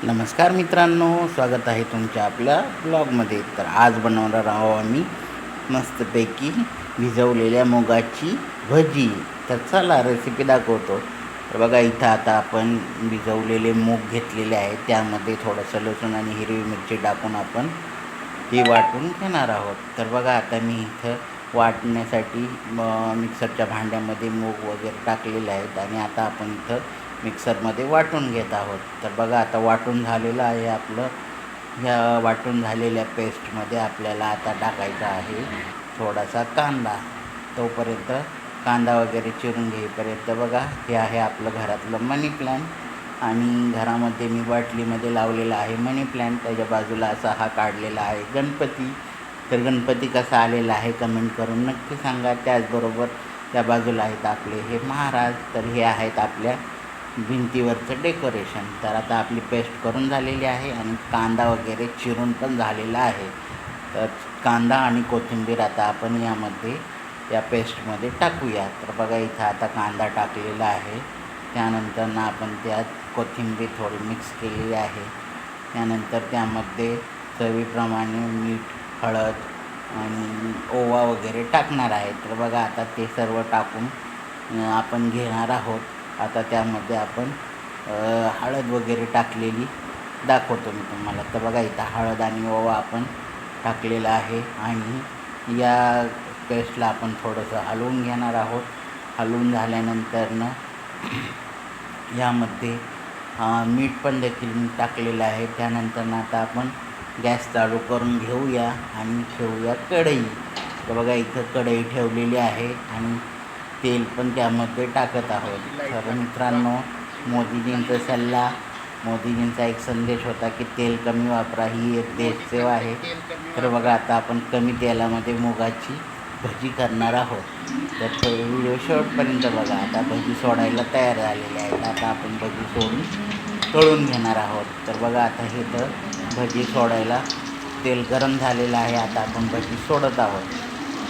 नमस्कार मित्रांनो, स्वागत आहे तुमच्या आपल्या ब्लॉगमध्ये. तर आज बनवणार आहोत आम्ही मस्तपैकी भिजवलेल्या मुगाची भजी. तर चला रेसिपी दाखवतो. तर बघा, इथं आता आपण भिजवलेले मूग घेतलेले आहेत. त्यामध्ये थोडंसं लसूण आणि हिरवी मिरची टाकून आपण ती वाटून घेणार आहोत. तर बघा, आता मी इथं वाटण्यासाठी मिक्सरच्या भांड्यामध्ये मूग वगैरे टाकलेले आहेत आणि आता आपण इथं मिक्सरमध्ये वाटून घेत आहोत. तर बघा, आता वाटून झालेलं आहे आपलं. ह्या वाटून झालेल्या पेस्टमध्ये आपल्याला आता टाकायचा आहे थोडासा कांदा. तोपर्यंत कांदा वगैरे चिरून घेईपर्यंत बघा, हे आहे आपलं घरातलं मनी प्लॅन्ट आणि घरामध्ये मी बाटलीमध्ये लावलेला आहे मनी प्लॅन्ट. त्याच्या बाजूला असा हा काढलेला आहे गणपती. तर गणपती कसा आलेला आहे कमेंट करून नक्की सांगा. त्याचबरोबर त्या बाजूला आहेत आपले हे महाराज. तर हे आहेत आपल्या भिंतीवरचं डेकोरेशन. तर आता आपली पेस्ट करून झालेली आहे आणि कांदा वगैरे चिरून पण झालेला आहे. तर कांदा आणि कोथिंबीर आता आपण यामध्ये या पेस्टमध्ये टाकूया. तर बघा, इथं आता कांदा टाकलेला आहे. त्यानंतर आपण त्यात कोथिंबीर थोडी मिक्स केलेली आहे. त्यानंतर त्यामध्ये चवीप्रमाणे मीठ, हळद आणि ओवा वगैरे टाकणार आहे. तर बघा, आता ते सर्व टाकून आपण घेणार आहोत. आता त्यामध्ये आपण हळद वगैरे टाकलेली दाखवतो मी तुम्हाला. तर बघा, इथं हळद आणि ओवा आपण टाकलेला आहे आणि या पेस्टला आपण थोडंसं हलवून घेणार आहोत. हलवून झाल्यानंतरनं यामध्ये मीठ पण देखील मी टाकलेलं आहे. त्यानंतर आता आपण गॅस चालू करून घेऊया आणि ठेवूया कढई. तर बघा, इथं कढई ठेवलेली आहे आणि तेल पण त्यामध्ये टाकत आहोत. तर मित्रांनो, मोदीजींचा सल्ला, मोदीजींचा एक संदेश होता की तेल कमी वापरा, ही एक देशसेवा आहे. तर बघा, आता आपण कमी तेलामध्ये मुगाची भजी करणार आहोत. तर तो व्हिडिओ शेवटपर्यंत बघा. आता भजी सोडायला तयार झालेले आहेत. आता आपण भजी सोडून तळून घेणार आहोत. तर बघा, आता हे तर भजी सोडायला तेल गरम झालेलं आहे. आता आपण भजी सोडत आहोत.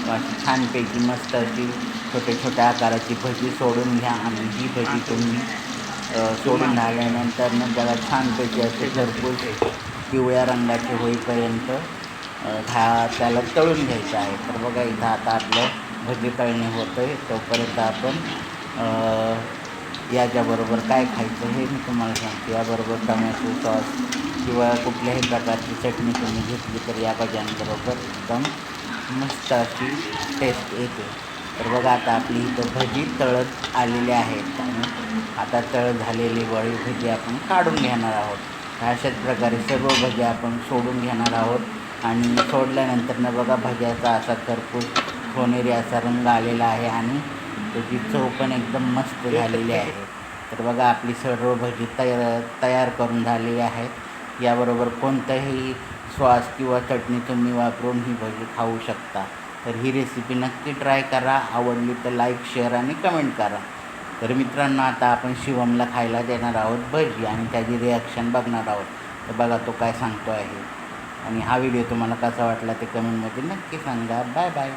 अशी छानपैकी मस्त अशी छोट्या आकाराची भजी सोडून घ्या आणि ही भजी तुम्ही सोडून झाल्यानंतर त्याला छानपैकी असे घरपोच पिवळ्या रंगाचे होईपर्यंत त्याला तळून घ्यायचं आहे. तर बघा, इथं आता आपलं भजी तळणे होतं आहे. तोपर्यंत आपण याच्याबरोबर काय खायचं हे मी तुम्हाला सांगते. याबरोबर टमॅटो सॉस किंवा कुठल्याही प्रकारची चटणी तुम्ही घेतली तर या भज्यांबरोबर एकदम मस्त अशी टेस्ट येते. तर बघा, आता आपली इथं भजी तळत आलेली आहेत आणि आता झालेली वळी भजी आपण काढून घेणार आहोत. अशाच प्रकारे सर्व भजी आपण सोडून घेणार आहोत आणि सोडल्यानंतर बघा, भज्याचा असा खरपूस सोनेरी असा रंग आलेला आहे आणि त्याची चव पण एकदम मस्त झालेली आहे. तर बघा, आपली सर्व भजी तयार करून झालेली आहे. याबरोबर कोणताही सॉस किंवा चटणी तुम्ही वापरून ही भजी खाऊ शकता. तर ही रेसिपी नक्की ट्राय करा. आवडली तर लाईक, शेअर आणि कमेंट करा. तर मित्रांनो, आता आपण शिवमला खायला देणार आहोत भजी आणि त्याची रिॲक्शन बघणार आहोत. तर बघा, तो काय सांगतो आहे आणि हा व्हिडिओ तुम्हाला कसा वाटला ते कमेंटमध्ये नक्की सांगा. Bye bye.